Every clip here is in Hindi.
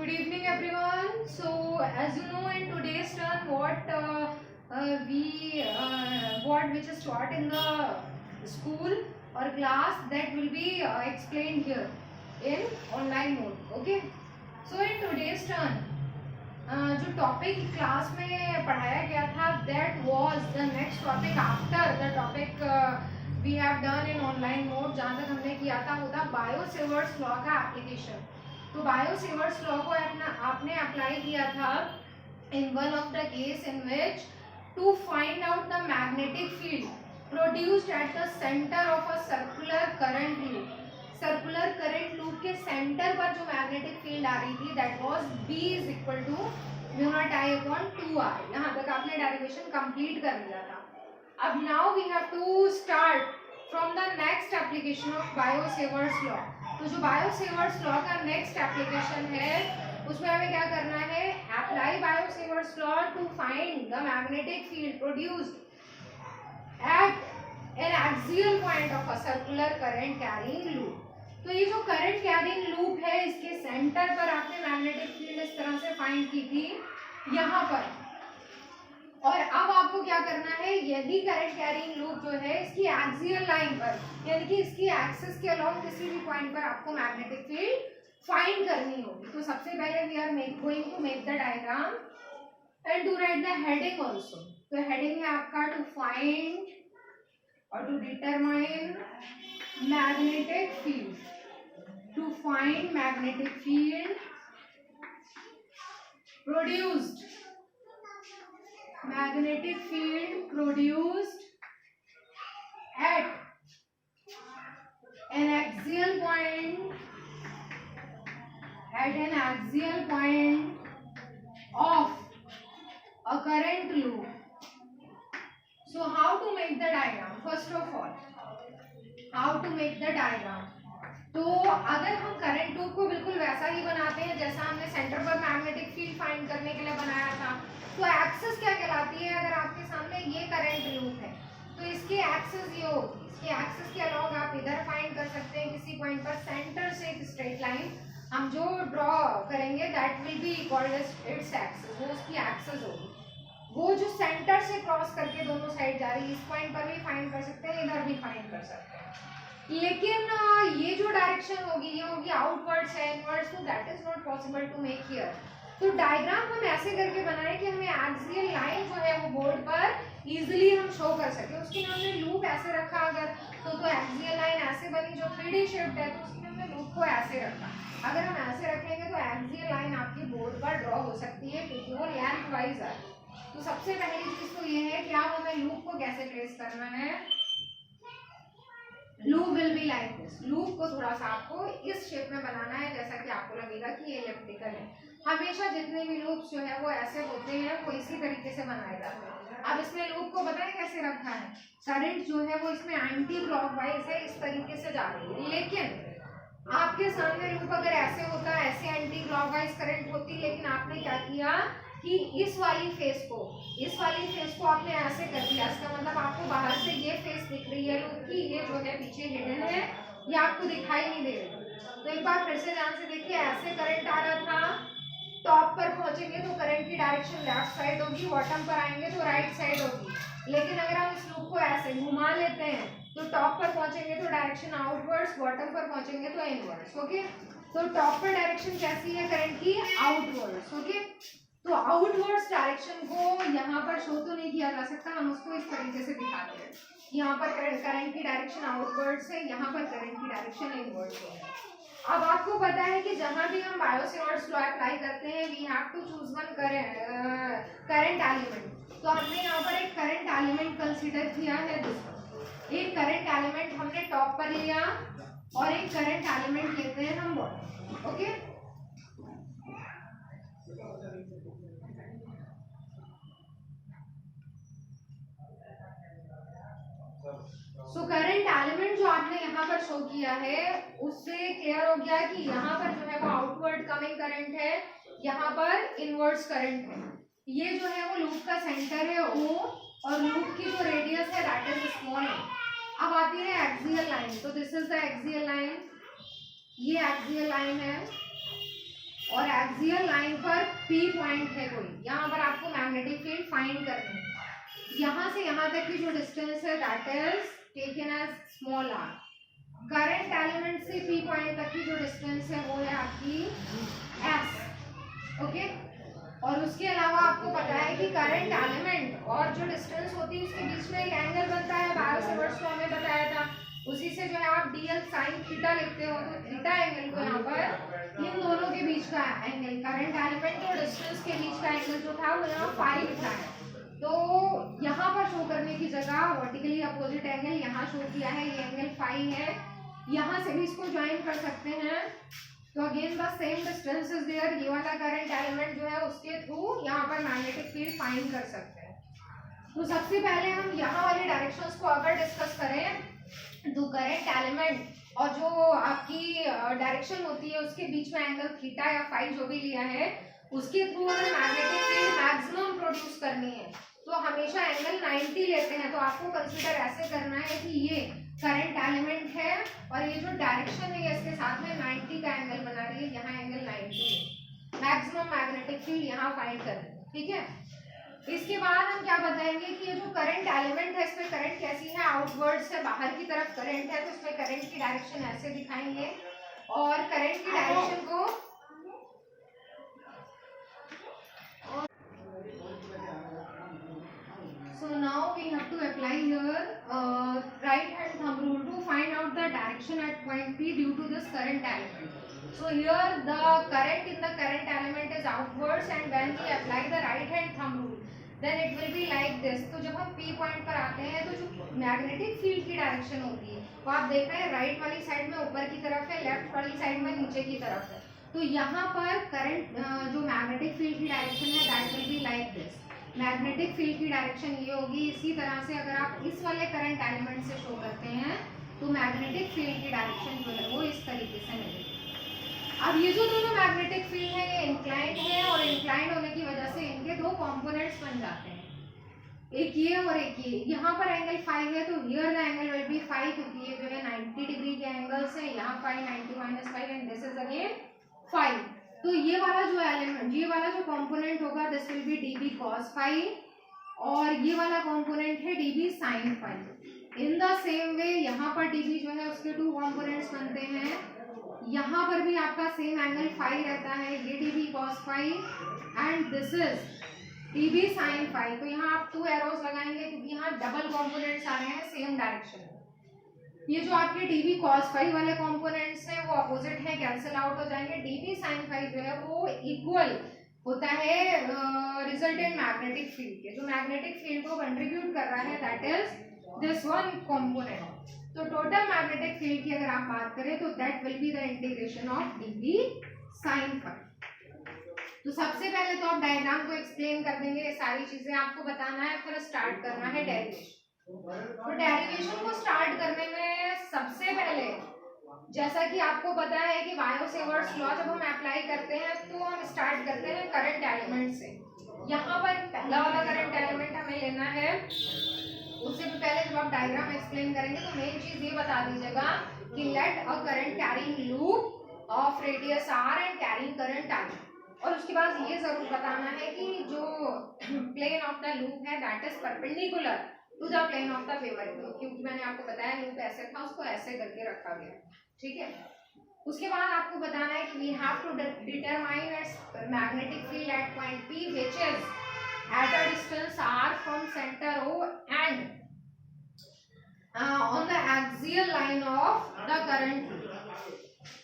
Good evening, everyone. So, as you know, in today's turn, what which is taught in the school or class that will be explained here in online mode. Okay. So, in today's turn, जो टॉपिक क्लास में पढ़ाया गया था that was the next topic after the topic we have done in online mode. जहाँ तक हमने किया था वो था बायो सेवर्ट्स लॉ का एप्लीकेशन. तो बायो सेवर्ट्स लॉ को आपने अप्लाई किया था in one of the case in which to find out the magnetic field produced at the centre of a circular current loop. Circular current loop के सेंटर पर जो मैग्नेटिक फील्ड आ रही थी that was B is equal to mu naught I upon 2R. यहाँ तक आपने डेरिवेशन कंप्लीट कर लिया था. अब now we have to start from the next application of Biot Savart's law. तो जो बायो सेवर्ट्स लॉ का नेक्स्ट एप्लीकेशन है उसमें हमें क्या करना है, apply Biot Savart's law to find the magnetic field produced at an axial point of a circular current carrying loop. तो ये जो करंट कैरिंग लूप है इसके सेंटर पर आपने मैग्नेटिक फील्ड इस तरह से फाइंड की थी यहाँ पर. और अब आपको क्या करना है, यदि करंट कैरिंग लूप जो है इसकी एक्सियल लाइन पर यानी कि इसकी एक्सिस के अलोंग किसी भी पॉइंट पर आपको मैग्नेटिक फील्ड फाइंड करनी होगी. तो सबसे पहले we are going to make the diagram and to write the heading also. तो हेडिंग है आपका टू फाइंड और to determine magnetic field. To find magnetic field produced at an axial point of a current loop. So how to make the diagram? First of all, how to make the diagram? तो अगर हम करंट लूप को बिल्कुल वैसा ही बनाते हैं जैसा हमने सेंटर पर मैग्नेटिक फील्ड फाइंड करने के लिए बनाया था, तो एक्सिस क्या कहलाती है. अगर आपके सामने ये करंट लूप है तो इसकी एक्सिस ये होगी. इसकी एक्सिस के अलोंग आप इधर फाइंड कर सकते हैं किसी पॉइंट पर सेंटर से एक स्ट्रेट लाइन हम जो ड्रॉ करेंगे that will be called as its axis. वो उसकी एक्सिस होगी. वो जो सेंटर से क्रॉस करके दोनों साइड जा रही है इस पॉइंट पर भी फाइंड कर सकते हैं, इधर भी फाइंड कर सकते हैं. लेकिन ये जो डायरेक्शन होगी ये होगी आउटवर्ड्स है, इनवर्ड्स, तो that is not possible to make here. तो डायग्राम हम ऐसे करके बनाए कि हमें एक्सियल लाइन जो है वो बोर्ड पर इजीली हम शो कर सके. उसके लिए हमने लूप ऐसे रखा अगर तो एक्सियल लाइन ऐसे बनी जो 3D शेप्ड है, तो उसके हमने लूप को ऐसे रखा. अगर हम ऐसे रखेंगे तो एक्सियल लाइन आपकी बोर्ड पर ड्रॉ हो सकती है क्योंकि वो लेंथ वाइज है. तो सबसे पहली चीज तो ये है कि आप हमें लूप को कैसे ट्रेस करना है. Loop will be like this. Loop को थोड़ा सा आपको इस शेप में बनाना है जैसा कि आपको लगेगा कि ये इलिप्टिकल है. हमेशा जितने भी लूप्स जो है वो ऐसे होते हैं वो इसी तरीके से बनाए जाते हैं. अब इसमें लूप को बताएं कैसे रखा है. करंट जो है वो इसमें एंटी क्लॉकवाइज है, इस तरीके से जा रही है. लेकिन आपके सामने लूप अगर ऐसे होता है, ऐसे एंटी क्लॉकवाइज करंट होती, लेकिन आपने क्या किया कि इस वाली फेस को आपने ऐसे कर दिया. इसका मतलब आपको बाहर से ये फेस दिख रही है लूप की, ये जो है पीछे हिडन है, ये आपको दिखाई नहीं दे रही. तो एक बार फिर से ध्यान से देखिए, ऐसे करंट आ रहा था, टॉप पर पहुंचेंगे तो करंट की डायरेक्शन लेफ्ट साइड होगी, बॉटम पर आएंगे तो राइट साइड होगी. लेकिन अगर हम इस लूप को ऐसे घुमा लेते हैं तो टॉप पर पहुंचेंगे तो डायरेक्शन आउटवर्ड्स, बॉटम पर पहुंचेंगे तो इनवर्ड्स. ओके, तो टॉप पर डायरेक्शन कैसी है करंट की, आउटवर्ड्स. ओके, तो आउटवर्ड्स डायरेक्शन को यहाँ पर शो तो नहीं किया जा सकता, हम उसको इस तरीके से दिखाते हैं. यहाँ पर करंट की डायरेक्शन आउटवर्ड्स है, यहाँ पर करंट की डायरेक्शन इनवर्ड्स है. अब आपको पता है कि जहाँ भी हम बायो सेवर्ट्स लॉ अप्लाई करते हैं we have to choose one current element. तो हमने यहाँ पर एक करंट एलिमेंट कंसीडर किया है. एक करंट एलिमेंट हमने टॉप पर लिया और एक करंट एलिमेंट लेते हैं हम bottom. Okay, so current element जो आपने यहाँ पर शो किया है उससे क्लियर हो गया कि यहाँ पर जो है वो आउटवर्ड कमिंग करंट है, यहाँ पर इनवर्ड्स करंट है. ये जो है वो लूप का सेंटर है O और लूप की जो रेडियस है दैट इज स्मॉल. अब आती है एक्सियल लाइन. तो this is the axial line, ये एक्सियल लाइन है. और एक्सियल लाइन पर P पॉइंट है कोई, यहाँ पर आपको मैग्नेटिक फील्ड फाइंड करनी है। यहाँ से यहाँ तक की जो डिस्टेंस है that is taken as small r। Current element से P पॉइंट तक की जो डिस्टेंस है वो है आपकी S। ओके, और उसके अलावा आपको पता है कि करंट एलिमेंट और जो डिस्टेंस होती है उसके बीच में एक एंगल बनता है, बायो-सेवर्ट्स को हमें बताया था। उसी से जो है आप dl sin थीटा लिखते हो, तो थीटा एंगल को यहाँ पर इन दोनों के बीच का एंगल, करंट एलिमेंट और डिस्टेंस के बीच का एंगल जो था वो यहाँ फाई लिखा है। तो यहाँ पर शो करने की जगह वर्टिकली अपोजिट एंगल यहाँ शो किया है, ये एंगल फाई है। यहाँ से भी इसको ज्वाइन कर सकते हैं, तो again the same distance is there. ये वाला करंट एलिमेंट जो है उसके थ्रू यहाँ पर मैग्नेटिक फील्ड फाइंड कर सकते हैं। तो सबसे पहले हम यहाँ वाले डायरेक्शंस को अगर डिस्कस करें तो करंट एलिमेंट और जो आपकी डायरेक्शन होती है उसके बीच में एंगल थीटा या फाई जो भी लिया है उसके थ्रू अगर मैग्नेटिक फील्ड मैक्सिमम प्रोड्यूस करनी है तो हमेशा एंगल 90 लेते हैं। तो आपको कंसीडर ऐसे करना है कि ये करंट एलिमेंट है और ये जो डायरेक्शन है इसके साथ में 90 का एंगल बना रही है, यहाँ एंगल 90 है। मैक्सिमम मैग्नेटिक फील्ड यहाँ फाइंड करें, ठीक है। इसके बाद हम क्या बताएंगे कि ये जो करंट एलिमेंट है इसमें करंट कैसी है, आउटवर्ड से बाहर की तरफ करंट है, तो इसमें करंट की डायरेक्शन ऐसे दिखाएंगे और करंट की डायरेक्शन को so now we have to apply here right hand thumb rule to find out the direction at point P due to this current element. So here the current in the current element is outwards, and when we apply the right hand thumb rule then it will be like this. तो जब हम P पॉइंट पर आते हैं तो जो मैग्नेटिक फील्ड की डायरेक्शन होती है वो आप देख रहे हैं राइट वाली साइड में ऊपर की तरफ है, लेफ्ट वाली साइड में नीचे की तरफ है। तो यहाँ पर करंट जो मैग्नेटिक फील्ड की डायरेक्शन है that will be like this. Magnetic field की डायरेक्शन ये होगी। इसी तरह से अगर आप इस वाले करंट एलिमेंट से शो करते हैं तो मैग्नेटिक फील्ड की डायरेक्शन जो है वो इस तरीके से मिलेगी। अब ये जो दोनों मैग्नेटिक फील्ड है ये इंक्लाइंड है और इंक्लाइंड होने की वजह से इनके दो कंपोनेंट्स बन जाते हैं, एक ये और एक ये। यहाँ पर एंगल 5 है तो here the angle will be 5 क्योंकि ये जो है 90 डिग्री के एंगल्स है। यहाँ 5 90 minus 5 and this is again 5। तो ये वाला जो एलिमेंट, ये वाला जो कंपोनेंट होगा this will be dB cos phi और ये वाला कंपोनेंट है dB sin phi। In the same way यहाँ पर dB जो है उसके टू कंपोनेंट्स बनते हैं, यहाँ पर भी आपका सेम एंगल फाई रहता है, ये dB cos phi and this is dB sin phi। तो यहाँ आप 2 एरोस लगाएंगे क्योंकि यहाँ डबल कंपोनेंट्स आ रहे हैं सेम डायरेक्शन में। ये जो आपके dB cos phi वाले कंपोनेंट्स हैं वो अपोजिट है, कैंसिल आउट हो जाएंगे। dB sin phi जो है वो इक्वल होता है रिजल्टेंट मैग्नेटिक फील्ड के, जो मैग्नेटिक फील्ड को कंट्रीब्यूट कर रहा है that is this one component. तो टोटल मैग्नेटिक फील्ड की अगर आप बात करें तो that will be the integration of dB sin phi। तो सबसे पहले तो आप डायग्राम को एक्सप्लेन कर देंगे, ये सारी चीजें आपको बताना है, फिर स्टार्ट करना है डेरिवेशन। तो डेरिवेशन को स्टार्ट करने में सबसे पहले जैसा कि आपको पता है कि बायो-सेवर्ट्स लॉ जब हम अप्लाई करते हैं तो हम स्टार्ट करते हैं करंट एलिमेंट से। यहाँ पर पहला वाला करंट एलिमेंट हमें लेना है। उससे भी पहले जब आप डायग्राम एक्सप्लेन करेंगे तो मेन चीज ये बता दीजिएगा कि let a current carrying loop of radius r and carrying current I। और उसके बाद ये जरूर बताना है कि जो प्लेन ऑफ द लूप है that is perpendicular to the plane of the waver, क्योंकि मैंने आपको बताया लूप ऐसे था उसको ऐसे करके रखा गया, ठीक है। उसके बाद आपको बताना है कि we have to determine its magnetic field at point P which is at a distance r from centre O and on the axial line of the current.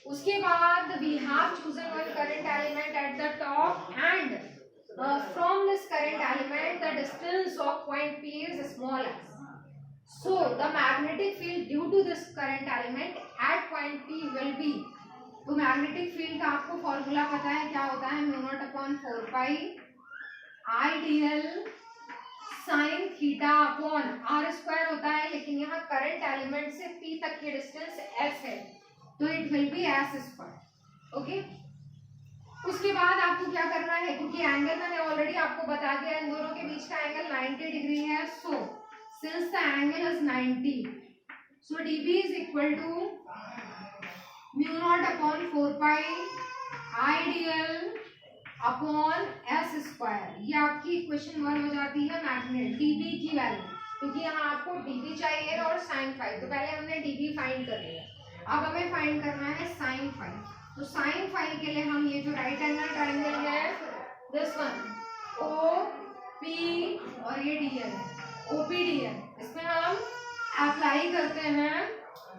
उसके बाद we have chosen one current element at the top and from this current element the distance of point P is small s. So the magnetic field due to this current element at point P will be, तो मैग्नेटिक फील्ड का आपको फॉर्मूला पता है क्या होता है, mu not upon 4 pi I dl sine theta upon r square होता है, लेकिन यहाँ करंट एलिमेंट से P तक की डिस्टेंस s है तो it will be s square, okay. उसके बाद आपको क्या करना है, क्योंकि एंगल मैंने ऑलरेडी आपको बता दिया इन दोनों के बीच का एंगल 90 डिग्री है। So since the angle is 90 so dB is equal to mu not upon 4 pi ideal upon S square, ये आपकी इक्वेशन 1 हो जाती है मैग्नेट डीबी की वैल्यू, क्योंकि यहाँ आपको डीबी चाहिए और साइन फाइव, तो पहले हमने डीबी फाइंड कर लिया, अब हमें फाइंड करना है साइन फाइव। तो साइन फाइव के लिए हम ये जो राइट एंगल ट्राइंगल है दिस वन ओ पी और ये डीएल है ओपीडीएल, इसमें हम अप्लाई करते हैं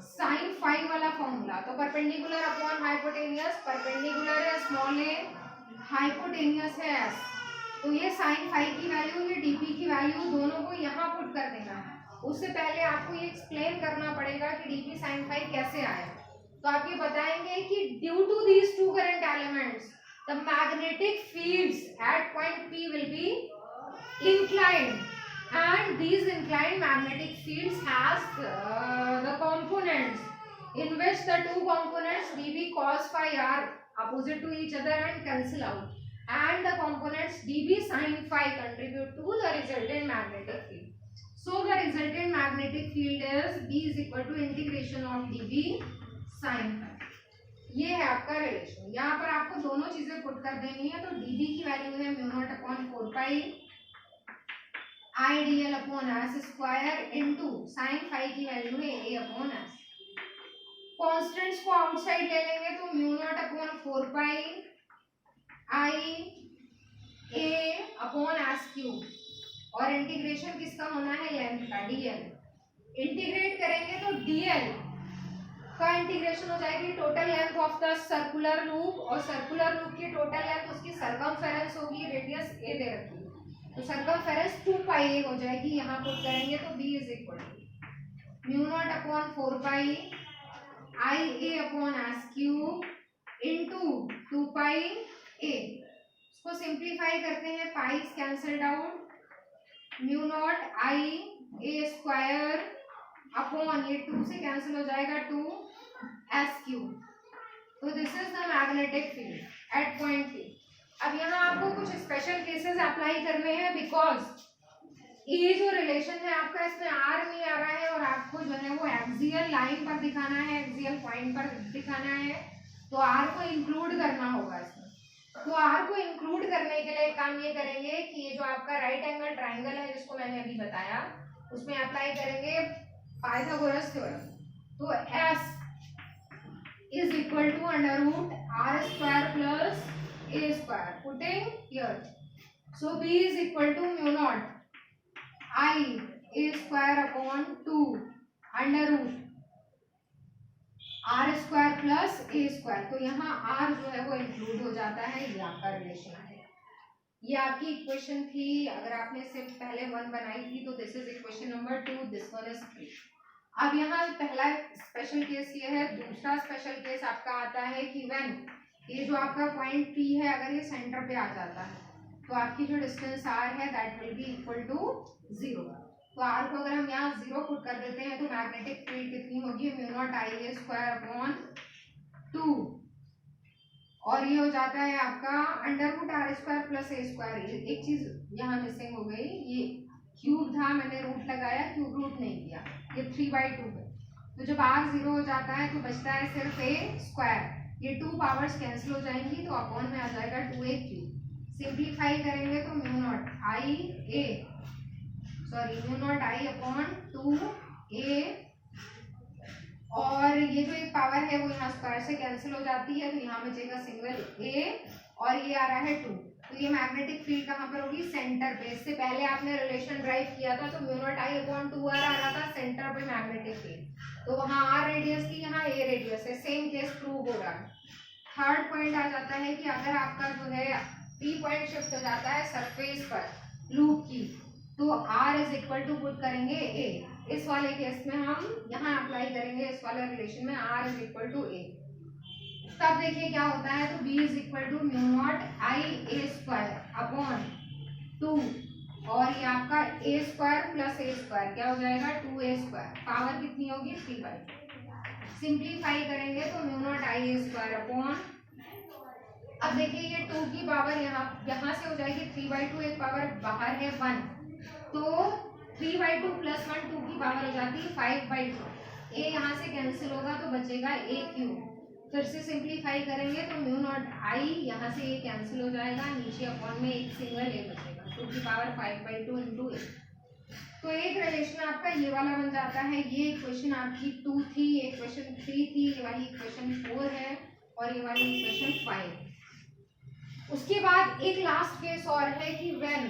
साइन फाइव वाला फॉर्मूला। तो परपेंडिकुलर अपॉन हाइपोटेनियस, परपेंडिकुलर है स्मॉल ए, हाइपोटेनियस है एस, तो ये साइन फाइव की वैल्यू ये डीपी की वैल्यू दोनों को यहाँ पुट कर देना है। उससे पहले आपको ये एक्सप्लेन करना पड़ेगा कि डीपी साइन फाइव कैसे आया। तो आप ये बताएंगे कि due to these two current elements the magnetic fields at point P will be inclined and these inclined magnetic fields has the components in which the two components dB cos phi are opposite to each other and cancel out, and the components dB sin phi contribute to the resultant magnetic field. So the resultant magnetic field is B is equal to integration of dB sin phi. ये है आपका रिलेशन। यहाँ पर आपको दोनों चीजें पुट कर देनी है। तो dB की वैल्यू है mu not upon 4 pi ideal upon S square into sine five की वैल्यू है ए अपॉन एस। कॉन्स्टेंट्स को आउटसाइड ले लेंगे तो mu not upon 4 pi I A upon S cube, और इंटीग्रेशन किसका होना है लेंथ का डीएल। इंटीग्रेट करेंगे तो डीएल का इंटीग्रेशन हो जाएगी total length of the circular loop, और सर्कुलर लूप की टोटल लेंथ उसकी सरकमफेरेंस होगी, रेडियस ए दे रखी है, तो सरकमफेरेंस 2 पाई ए हो जाएगी। यहाँ पुट करेंगे तो b is equal to mu not upon 4 pi I A upon S cube into 2 pi a. इसको सिंप्लीफाई करते हैं, pi cancelled out, mu naught i a square upon ये 2 से कैंसिल हो जाएगा 2 एस क्यूब। तो this is the magnetic field at point p. अब यहाँ आपको कुछ स्पेशल केसेस अप्लाई करने हैं, बिकॉज ये जो रिलेशन है आपका इसमें आर नहीं आ रहा है और आपको जो है वो एक्सियल लाइन पर दिखाना है, एक्सियल पॉइंट पर दिखाना है, तो आर को इंक्लूड करना होगा इसमें। तो आर को इंक्लूड करने के लिए काम ये करेंगे कि ये जो आपका राइट एंगल ट्राइंगल है जिसको मैंने अभी बताया उसमें अप्लाई करेंगे पाइथागोरस थ्योरम। तो s is equal to under root r square plus a square, putting here, so b is equal to mu naught I a square upon 2 under root r square plus a square। तो यहाँ r जो है वो इंक्लूड हो जाता है, ये आपका रिलेशन है। ये आपकी इक्वेशन थी, अगर आपने सिर्फ पहले 1 बनाई थी तो this is equation number 2, this one is 3। अब यहाँ पहला स्पेशल केस ये है। दूसरा स्पेशल केस आपका आता है कि व्हेन ये जो आपका पॉइंट P है अगर ये सेंटर पे आ जाता है तो आपकी जो डिस्टेंस r है that will be equal to 0। तो r को अगर हम यहाँ 0 पुट कर देते हैं तो मैग्नेटिक फील्ड कितनी होगी, mu naught i a square upon 2, और ये हो जाता है आपका under root r square plus a square. एक चीज यहाँ मिसिंग हो गई, ये क्यूब था, मैंने रूट लगाया, क्यूब रूट नहीं किया, ये 3/2 है। तो जब r 0 हो जाता है तो बचता है सिर्फ ए स्क्वायर, ये 2 पावर्स कैंसिल हो जाएंगी तो अपॉन में आ जाएगा 2a क्यूब। सिंप्लीफाई करेंगे तो म्यू नॉट आई अपॉन 2a, और ये जो एक पावर है वो यहाँ स्क्वायर से कैंसिल हो जाती है, तो यहाँ बचेगा सिंगल a, और ये आ रहा है 2। तो ये मैग्नेटिक फील्ड कहाँ पर होगी, सेंटर पे। इससे पहले आपने रिलेशन ड्राइव किया था तो म्यू नॉट आई अपॉन 2r आ रहा था सेंटर पे मैग्नेटिक फील्ड, तो वहाँ r रेडियस थी, यहाँ a रेडियस है, सेम केस प्रूव हो रहा है। थर्ड पॉइंट आ जाता है कि अगर आपका जो है P पॉइंट शिफ्ट हो जाता है सरफेस पर लूप की, तो r is equal to put करेंगे a। इस वाले केस में हम यहाँ अप्लाई करेंगे, इस वाले रिलेशन में r is equal to a। तब देखिए क्या होता है, तो b is equal to mu naught i a square upon 2, और ये आपका a square plus a square क्या हो जाएगा 2a स्क्वायर, पावर कितनी होगी 3/2। सिंप्लीफाई करेंगे तो mu naught i a square upon, अब देखिए ये 2 की पावर यहाँ से हो जाएगी 3/2, एक पावर बाहर है 1, तो 3/2 प्लस 1 2 की पावर हो जाती है 5/2। a यहाँ से कैंसिल होगा तो बचेगा a क्यूब, फिर से सिंप्लीफाई करेंगे तो म्यू नॉट आई, यहाँ से ये कैंसिल हो जाएगा, नीचे अपॉन में एक सिंगल ए बचेगा, 2 की पावर 5/2 इंटू ए। तो एक रिलेशन आपका ये वाला बन जाता है। ये इक्वेशन आपकी 2 थी, इक्वेशन 3 थी, ये वाली इक्वेशन 4 है और ये वाली इक्वेशन 5। उसके बाद एक लास्ट केस और है कि व्हेन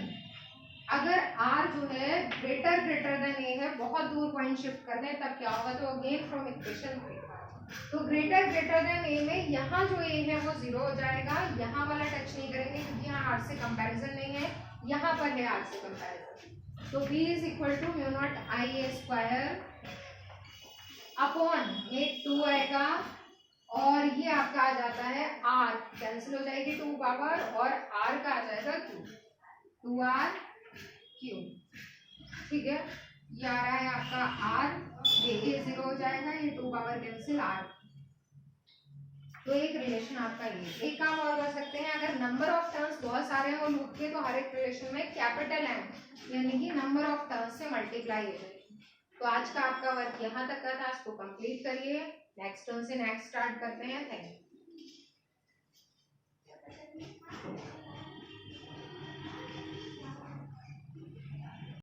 अगर r जो है ग्रेटर देन a है, बहुत दूर पॉइंट शिफ्ट कर दें तब क्या होगा, तो अगेन फ्रॉम इक्वेशन 3, तो ग्रेटर देन a में यहाँ जो a है वो 0 हो जाएगा, यहाँ वाला टच नहीं करेंगे क्योंकि यहाँ r से कंपैरिजन नहीं है, यहाँ पर है r से कंपैरिजन। तो b is equal to mu naught i a square upon में 2 आएगा और ये आपका आ जाता है r, कैंसिल हो जाएगी 2 पावर और r का आ जाएगा q, 2r क्यूब। ठीक है, ये आ रहा है आपका r, ये 0 हो जाएगा, ये 2 पावर कैंसिल r। तो एक रिलेशन आपका ये। एक काम और कर सकते हैं, अगर नंबर ऑफ टर्न्स बहुत सारे हैं लूप के तो हर एक रिलेशन में कैपिटल M यानी कि नंबर ऑफ टर्न्स से मल्टीप्लाई हो जाएगी। तो आज का आपका वर्क यहाँ तक का था, इसको कंप्लीट करिए, नेक्स्ट टर्न से नेक्स्ट स्टार्ट करते हैं। Thank you.